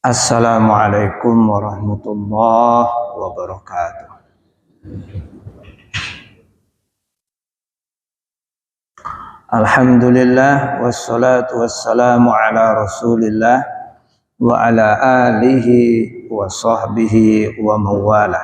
Assalamualaikum warahmatullahi wabarakatuh. Alhamdulillah wassalatu wassalamu ala Rasulillah wa ala alihi wa sahbihi wa mawala.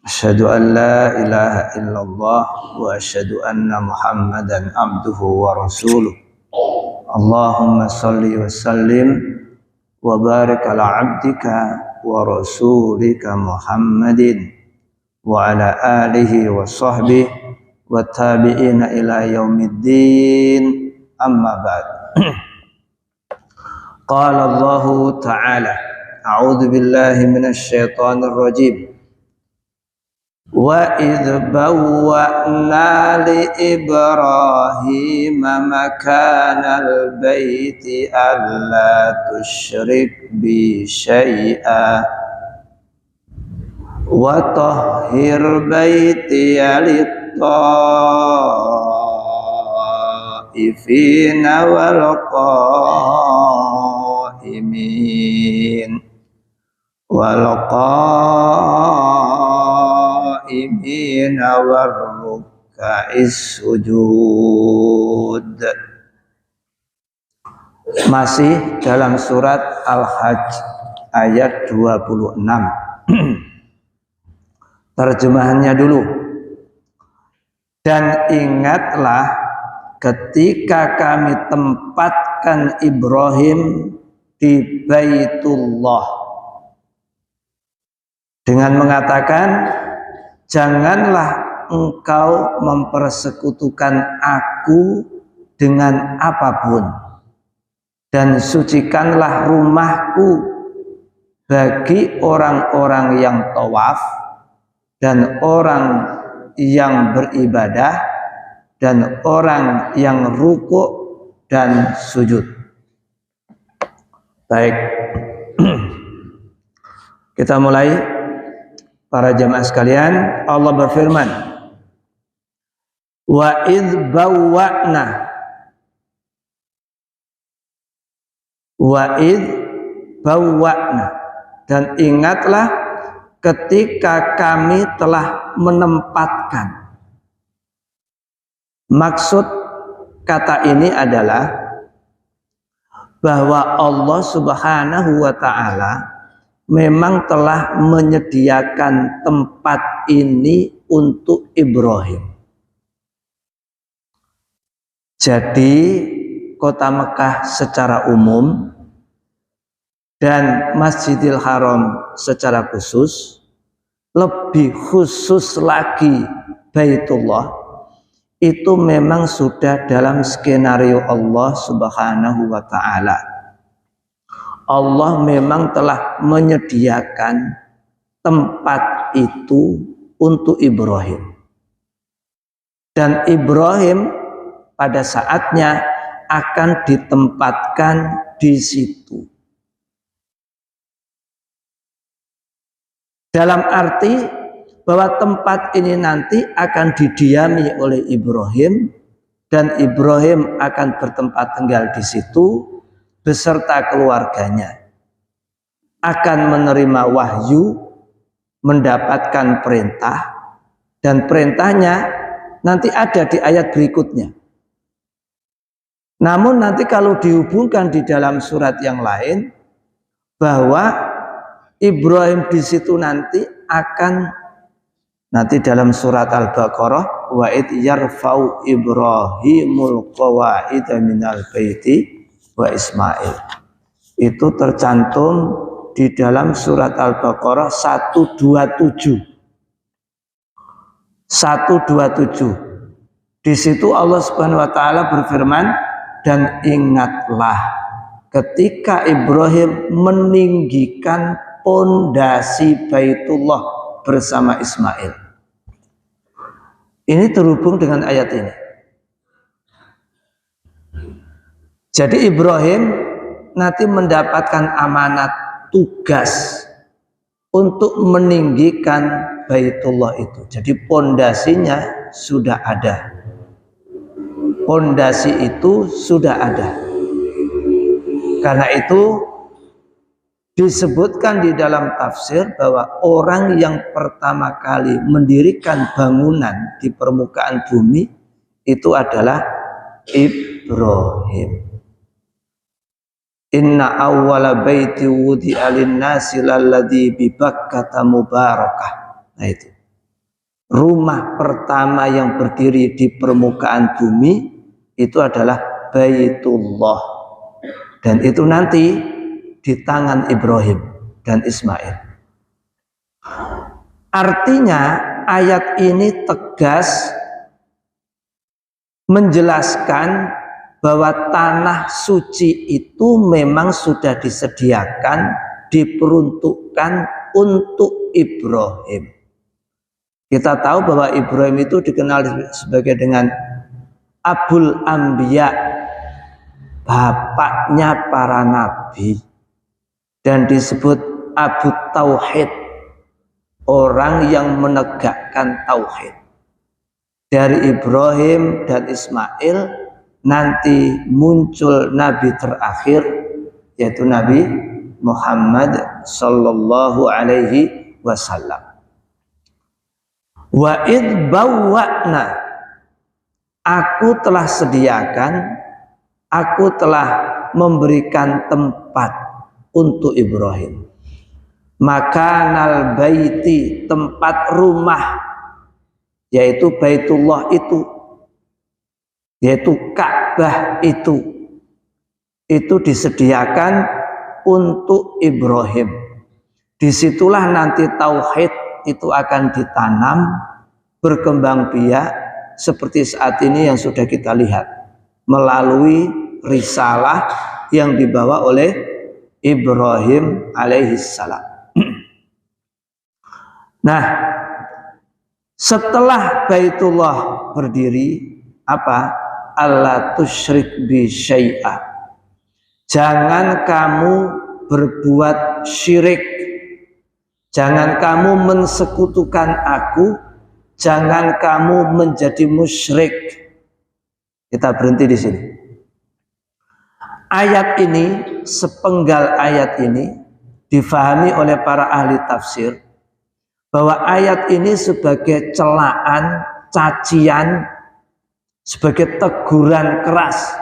Asyhadu an la ilaha illallah wa asyhadu anna Muhammadan abduhu wa rasuluh. Allahumma shalli wa sallim wa barik ala abdika wa rasulika Muhammadin wa ala alihi wa sahbihi wa tabi'ina ila yaumiddin, amma ba'd. Qala Allah ta'ala, a'udzu billahi minasy syaithanir rajim. Wa idh bawwa'na li Ibrahima makanal baiti alla tusyrik bi syai'a wa tahhir baitiya lit-taifina wal qaimin warruka'is sujud. Masih dalam surat Al-Hajj ayat 26. Terjemahannya dulu. Dan ingatlah ketika kami tempatkan Ibrahim di Baitullah dengan mengatakan, janganlah engkau mempersekutukan aku dengan apapun, dan sucikanlah rumahku bagi orang-orang yang tawaf dan orang yang beribadah dan orang yang rukuk dan sujud. Baik, kita mulai. Para jamaah sekalian, Allah berfirman, wa idh bawwa'na, dan ingatlah ketika kami telah menempatkan. Maksud kata ini adalah bahwa Allah Subhanahu wa ta'ala memang telah menyediakan tempat ini untuk Ibrahim. Jadi kota Mekah secara umum dan Masjidil Haram secara khusus, lebih khusus lagi Baitullah, itu memang sudah dalam skenario Allah Subhanahu wa ta'ala. Allah memang telah menyediakan tempat itu untuk Ibrahim. Dan Ibrahim pada saatnya akan ditempatkan di situ. Dalam arti bahwa tempat ini nanti akan didiami oleh Ibrahim, dan Ibrahim akan bertempat tinggal di situ beserta keluarganya, akan menerima wahyu, mendapatkan perintah, dan perintahnya nanti ada di ayat berikutnya. Namun nanti kalau dihubungkan di dalam surat yang lain, bahwa Ibrahim di situ nanti akan, nanti dalam surat Al-Baqarah, wa id yarfa'u Ibrahimul qawaida minal baiti wa Ismail, itu tercantum di dalam surat Al-Baqarah 127. Di situ Allah Subhanahu wa taala berfirman, dan ingatlah ketika Ibrahim meninggikan pondasi Baitullah bersama Ismail. Ini terhubung dengan ayat ini. Jadi Ibrahim nanti mendapatkan amanat tugas untuk meninggikan Baitullah itu. Jadi pondasinya sudah ada. Pondasi itu sudah ada. Karena itu Disebutkan di dalam tafsir bahwa orang yang pertama kali mendirikan bangunan di permukaan bumi itu adalah Ibrahim. Inna awwala baiti wudi'a lin-nasi lalladzi bi Bakkah mubarakah. Nah itu. Rumah pertama yang berdiri di permukaan bumi itu adalah Baitullah. Dan itu nanti di tangan Ibrahim dan Ismail. Artinya ayat ini tegas menjelaskan bahwa tanah suci itu memang sudah disediakan, diperuntukkan untuk Ibrahim. Kita tahu bahwa Ibrahim itu dikenal sebagai dengan Abul Anbiya, bapaknya para nabi, dan disebut Abu Tauhid, orang yang menegakkan tauhid. Dari Ibrahim dan Ismail nanti muncul nabi terakhir, yaitu Nabi Muhammad sallallahu alaihi wasallam. Wa id bawwa'na, aku telah sediakan, aku telah memberikan tempat untuk Ibrahim. Makanal baiti, tempat rumah, yaitu Baitullah itu, yaitu Ka'bah itu disediakan untuk Ibrahim. Disitulah nanti tauhid itu akan ditanam, berkembang biak seperti saat ini yang sudah kita lihat melalui risalah yang dibawa oleh Ibrahim alaihissalam. Nah, setelah Baitullah berdiri, apa? Allah tusyrik bi syai'ah. Jangan kamu berbuat syirik. Jangan kamu mensekutukan aku. Jangan kamu menjadi musyrik. Kita berhenti di sini. Ayat ini, sepenggal ayat ini difahami oleh para ahli tafsir bahwa ayat ini sebagai celaan, cacian, sebagai teguran keras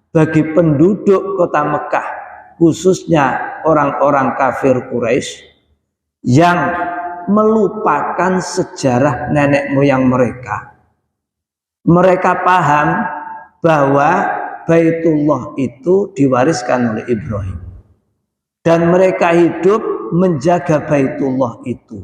bagi penduduk kota Mekah, khususnya orang-orang kafir Quraisy yang melupakan sejarah nenek moyang mereka. Mereka paham bahwa Baitullah itu diwariskan oleh Ibrahim, dan mereka hidup menjaga Baitullah itu,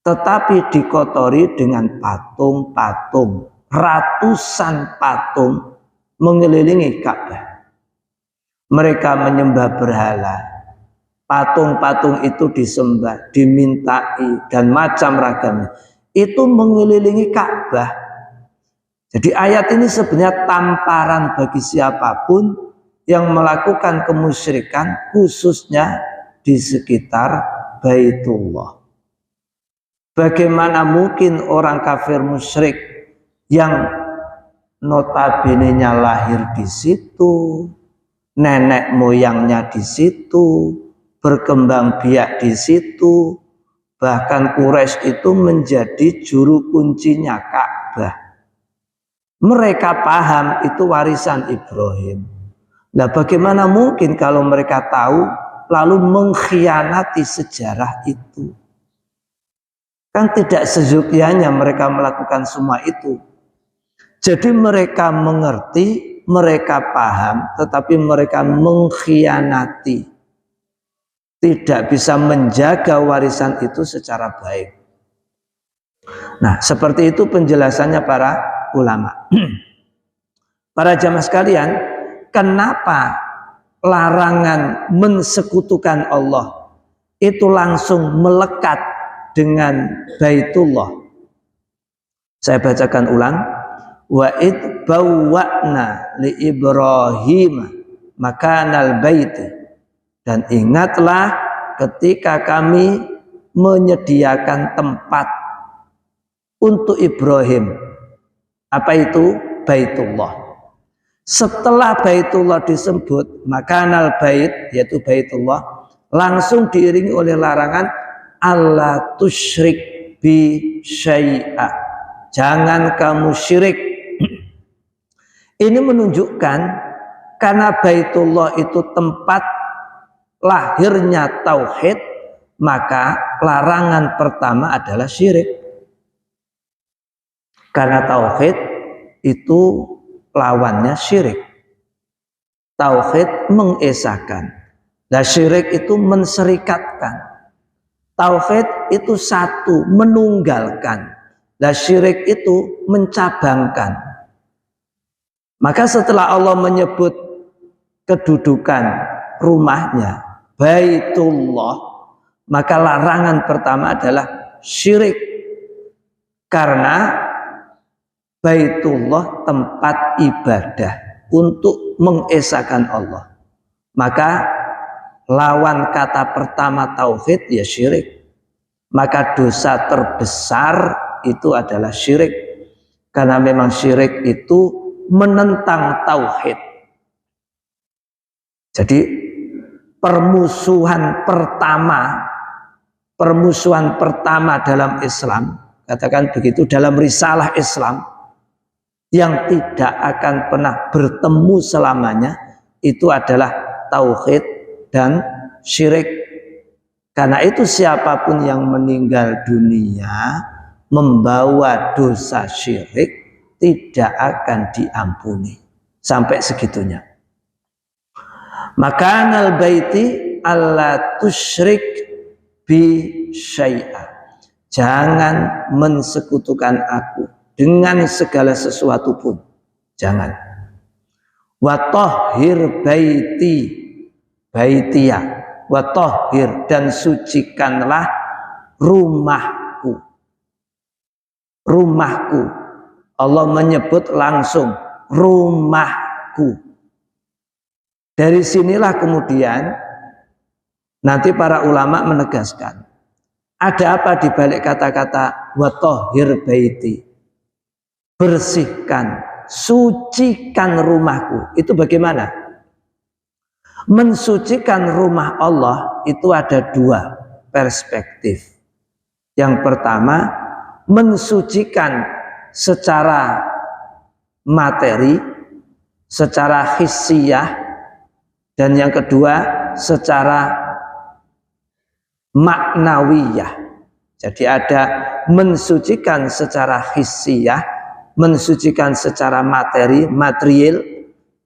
tetapi dikotori dengan patung-patung, ratusan patung mengelilingi Ka'bah. Mereka menyembah berhala, patung-patung itu disembah, dimintai, dan macam ragamnya itu mengelilingi Ka'bah. Jadi ayat ini sebenarnya tamparan bagi siapapun yang melakukan kemusyrikan, khususnya di sekitar Baitullah. Bagaimana mungkin orang kafir musyrik yang notabene-nya lahir di situ, nenek moyangnya di situ, berkembang biak di situ, bahkan Quraisy itu menjadi juru kuncinya Ka'bah. Mereka paham itu warisan Ibrahim. Nah, bagaimana mungkin kalau mereka tahu lalu mengkhianati sejarah itu? Kan tidak seyogyanya mereka melakukan semua itu. Jadi mereka mengerti, mereka paham, tetapi mereka mengkhianati. Tidak bisa menjaga warisan itu secara baik. Nah, seperti itu penjelasannya para ulama. Para jamaah sekalian, kenapa larangan mensekutukan Allah itu langsung melekat dengan Baitullah? Saya bacakan ulang. Wa id bawwa'na li Ibrahim makanal baiti, dan ingatlah ketika kami menyediakan tempat untuk Ibrahim. Apa itu? Baitullah. Setelah Baitullah disebut, makanal bait, yaitu Baitullah, langsung diiringi oleh larangan alla tusyrik bi syai'a, jangan kamu syirik. Ini menunjukkan karena Baitullah itu tempat lahirnya tauhid, maka larangan pertama adalah syirik. Karena tauhid itu lawannya syirik. Tauhid mengesahkan, dan syirik itu menserikatkan. Tauhid itu satu, menunggalkan, dan syirik itu mencabangkan. Maka setelah Allah menyebut kedudukan rumahnya Baitullah, maka larangan pertama adalah syirik. Karena Baitullah tempat ibadah untuk mengesahkan Allah. Maka lawan kata pertama tauhid ya syirik. Maka dosa terbesar itu adalah syirik. Karena memang syirik itu menentang tauhid. Jadi permusuhan pertama dalam Islam, katakan begitu, dalam risalah Islam yang tidak akan pernah bertemu selamanya, itu adalah tauhid dan syirik. Karena itu siapapun yang meninggal dunia membawa dosa syirik tidak akan diampuni sampai segitunya. Maka al baiti alla tusyrik bi syai'a, jangan mensekutukan aku dengan segala sesuatu pun, jangan. Wa tahhir baitiya, wa tahhir, dan sucikanlah rumahku. Allah menyebut langsung rumahku. Dari sinilah kemudian nanti para ulama menegaskan, ada apa di balik kata-kata wa tahhir baiti, bersihkan, sucikan rumahku. Itu bagaimana? Mensucikan rumah Allah itu ada dua perspektif. Yang pertama, mensucikan secara materi, secara hissiyah, dan yang kedua secara maknawiyah. Jadi ada mensucikan secara hissiyah, mensucikan secara material,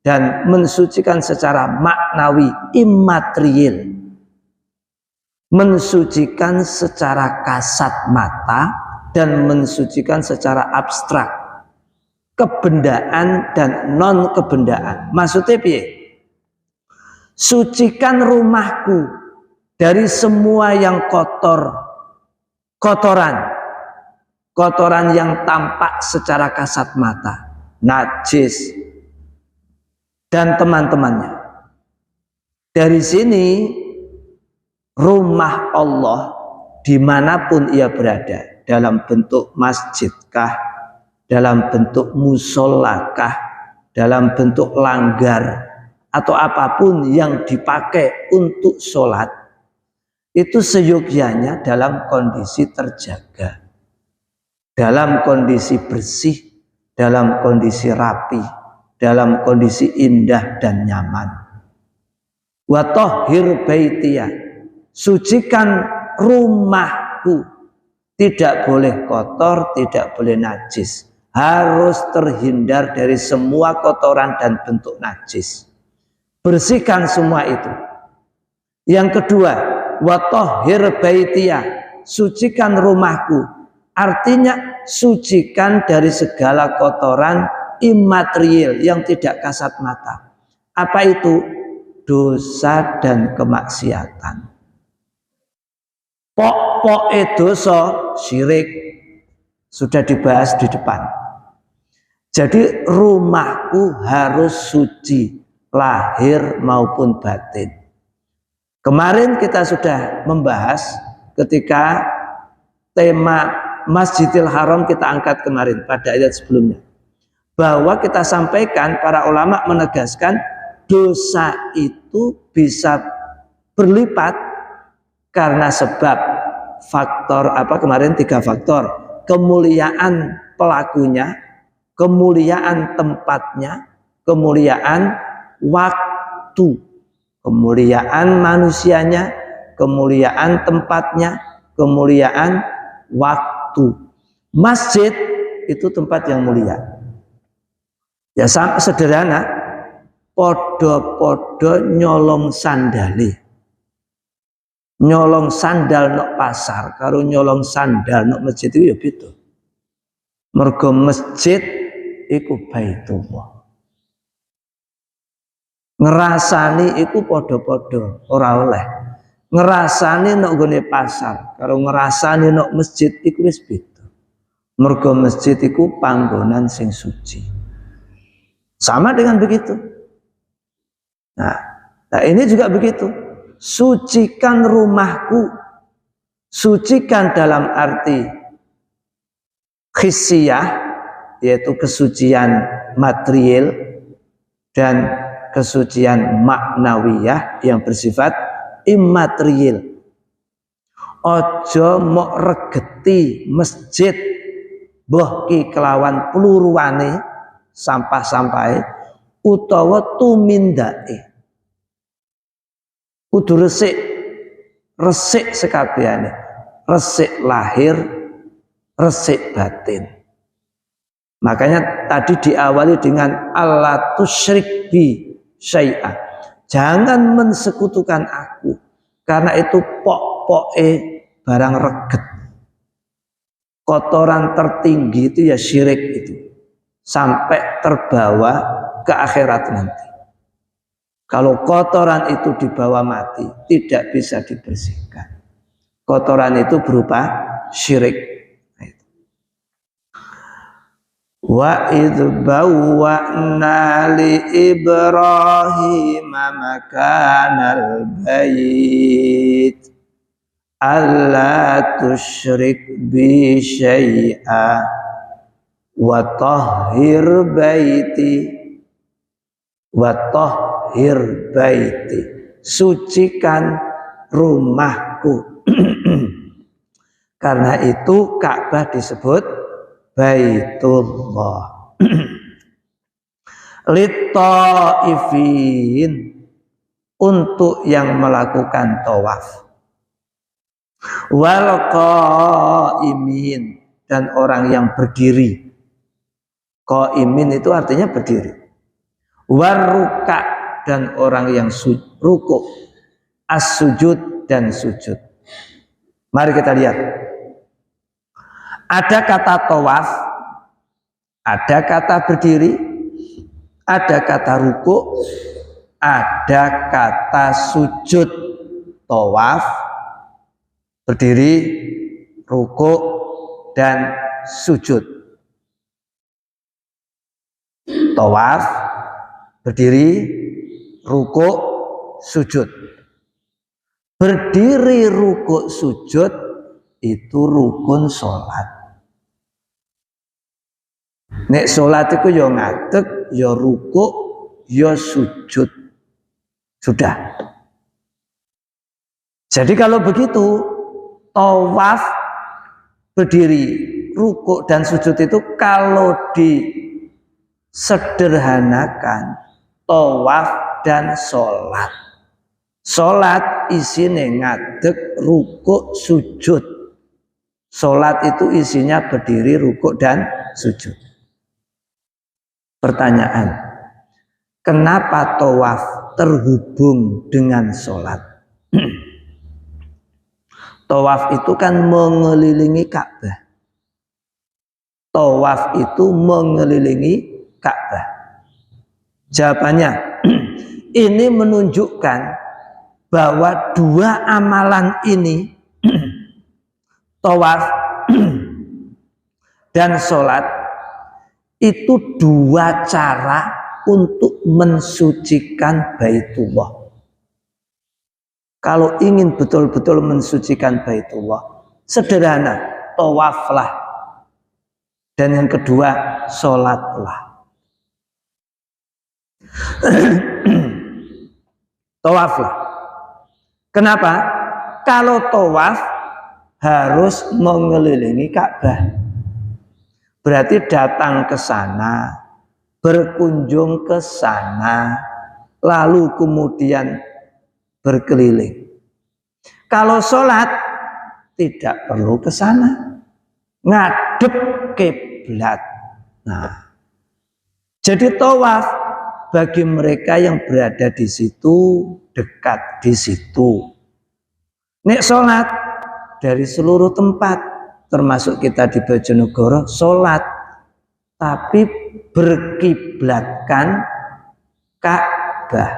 dan mensucikan secara maknawi, immaterial. Mensucikan secara kasat mata dan mensucikan secara abstrak, kebendaan dan non kebendaan. Maksudnya piye? Sucikan rumahku dari semua yang kotoran yang tampak secara kasat mata, najis dan teman-temannya. Dari sini rumah Allah dimanapun ia berada, dalam bentuk masjidkah, dalam bentuk musolakah, dalam bentuk langgar, atau apapun yang dipakai untuk sholat, itu seyogyanya dalam kondisi terjaga, dalam kondisi bersih, dalam kondisi rapi, dalam kondisi indah dan nyaman. Wa tahhir baitiya, sucikan rumahku. Tidak boleh kotor, tidak boleh najis. Harus terhindar dari semua kotoran dan bentuk najis. Bersihkan semua itu. Yang kedua, wa tahhir baitiya, sucikan rumahku. Artinya sucikan dari segala kotoran immaterial yang tidak kasat mata. Apa itu? Dosa dan kemaksiatan. Pok-pok dosa syirik sudah dibahas di depan. Jadi rumahku harus suci, lahir maupun batin. Kemarin kita sudah membahas ketika tema Masjidil Haram kita angkat kemarin pada ayat sebelumnya, bahwa kita sampaikan para ulama menegaskan dosa itu bisa berlipat karena sebab faktor apa kemarin 3 faktor, kemuliaan pelakunya, kemuliaan tempatnya, kemuliaan waktu, kemuliaan manusianya, kemuliaan tempatnya, kemuliaan waktu. Masjid itu tempat yang mulia. Ya sederhana, podo-podo nyolong sandale. Nyolong sandal nok pasar karo nyolong sandal nok masjid itu ya beda. Mergo masjid iku baitullah. Ngerasani iku podo-podo ora oleh. Ngerasani nok gone pasar karo ngerasani nok masjid iku wis beda. Mergo masjid iku panggonan sing suci. Sama dengan begitu. Nah, ini juga begitu. Sucikan rumahku. Sucikan dalam arti khissiyah, yaitu kesucian material, dan kesucian maknawiyah yang bersifat immaterial. Ojo mok regeti masjid boh ki kelawan peluruane sampah-sampahe utawa tumindae. Kudu resik sekabehane, resik lahir, resik batin. Makanya tadi diawali dengan alla tusyrik bi syai'a. Jangan mensekutukan aku, karena itu pok-poke barang reget. Kotoran tertinggi itu ya syirik itu, sampai terbawa ke akhirat nanti. Kalau kotoran itu dibawa mati, tidak bisa dibersihkan. Kotoran itu berupa syirik. Wa idh bawwa'na li Ibrahim makanal bait alla tusyrik bi syai'a wa tahhir baiti, sucikan rumahku. Karena itu Ka'bah disebut Baitullah. Lit-taifin, untuk yang melakukan tawaf. Wal qaimin, dan orang yang berdiri. Qaimin itu artinya berdiri. Waruka, dan orang yang rukuk. As-sujud, dan sujud. Mari kita lihat. Ada kata tawaf, ada kata berdiri, ada kata rukuk, ada kata sujud. Tawaf, berdiri, rukuk, dan sujud. Tawaf, berdiri, rukuk, sujud. Berdiri, rukuk, sujud itu rukun sholat. Nek sholat itu ya ngadeg, ya rukuk, ya sujud. Sudah. Jadi kalau begitu, tawaf, berdiri, rukuk, dan sujud itu kalau disederhanakan, tawaf dan sholat. Sholat isinya ngadeg, rukuk, sujud. Sholat itu isinya berdiri, rukuk, dan sujud. Pertanyaan, kenapa tawaf terhubung dengan sholat? Tawaf itu kan mengelilingi Ka'bah. Tawaf itu mengelilingi Ka'bah. Jawabannya, ini menunjukkan bahwa dua amalan ini, tawaf dan sholat, itu dua cara untuk mensucikan Baitullah. Kalau ingin betul-betul mensucikan Baitullah, sederhana, tawaflah. Dan yang kedua, sholatlah. Tawaflah. Kenapa? Kalau tawaf harus mengelilingi Ka'bah. Berarti datang ke sana, berkunjung ke sana, lalu kemudian berkeliling. Kalau sholat tidak perlu ke sana, ngadep kiblat. Nah, jadi tawaf bagi mereka yang berada di situ, dekat di situ. Nek sholat dari seluruh tempat, termasuk kita di Bojonegoro, sholat tapi berkiblatkan Ka'bah.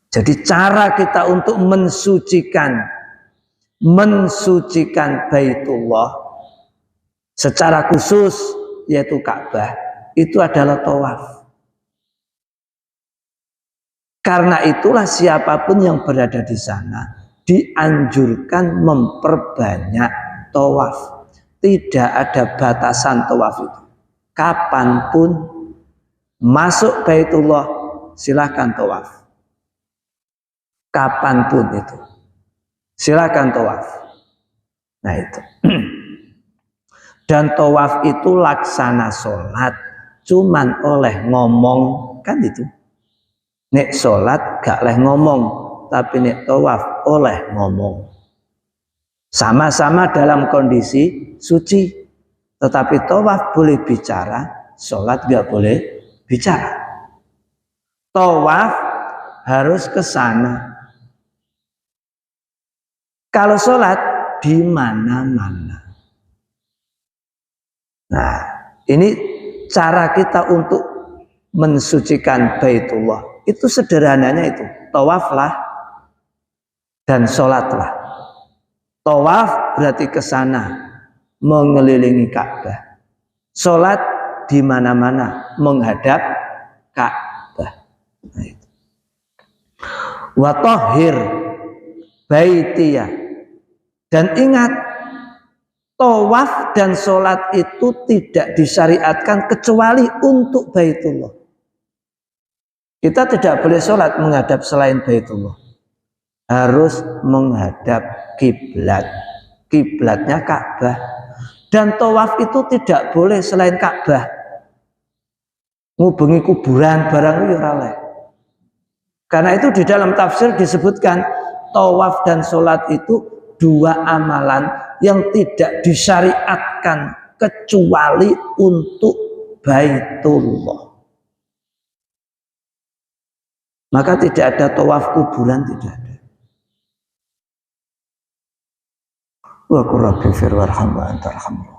Jadi cara kita untuk mensucikan Baitullah secara khusus, yaitu Ka'bah, itu adalah tawaf. Karena itulah siapapun yang berada di sana dianjurkan memperbanyak tawaf. Tidak ada batasan tawaf itu. Kapanpun masuk Baitullah, silakan tawaf. Kapanpun itu, silakan tawaf. Nah itu. Dan tawaf itu laksana sholat, cuman oleh ngomong, kan itu. Nek sholat gak oleh ngomong, tapi nek tawaf oleh ngomong. Sama-sama dalam kondisi suci, tetapi tawaf boleh bicara, sholat gak boleh bicara. Tawaf harus ke sana. Kalau sholat di mana-mana. Nah, ini cara kita untuk mensucikan Baitullah. Itu sederhananya itu. Tawaflah dan sholatlah. Tawaf berarti ke sana, mengelilingi Ka'bah. Sholat di mana-mana, menghadap Ka'bah. Nah, itu. Wa tahhir baitiyah. Dan ingat, tawaf dan sholat itu tidak disyariatkan kecuali untuk Baitullah. Kita tidak boleh sholat menghadap selain Baitullah. Harus menghadap kiblat. Kiblatnya Ka'bah. Dan tawaf itu tidak boleh selain Ka'bah. Ngubengi kuburan barang itu ora oleh. Karena itu di dalam tafsir disebutkan tawaf dan sholat itu dua amalan yang tidak disyariatkan kecuali untuk Baitullah. Maka tidak ada tawaf kuburan, tidak ada. Wa qur rabbi fir warham wa anta arhamur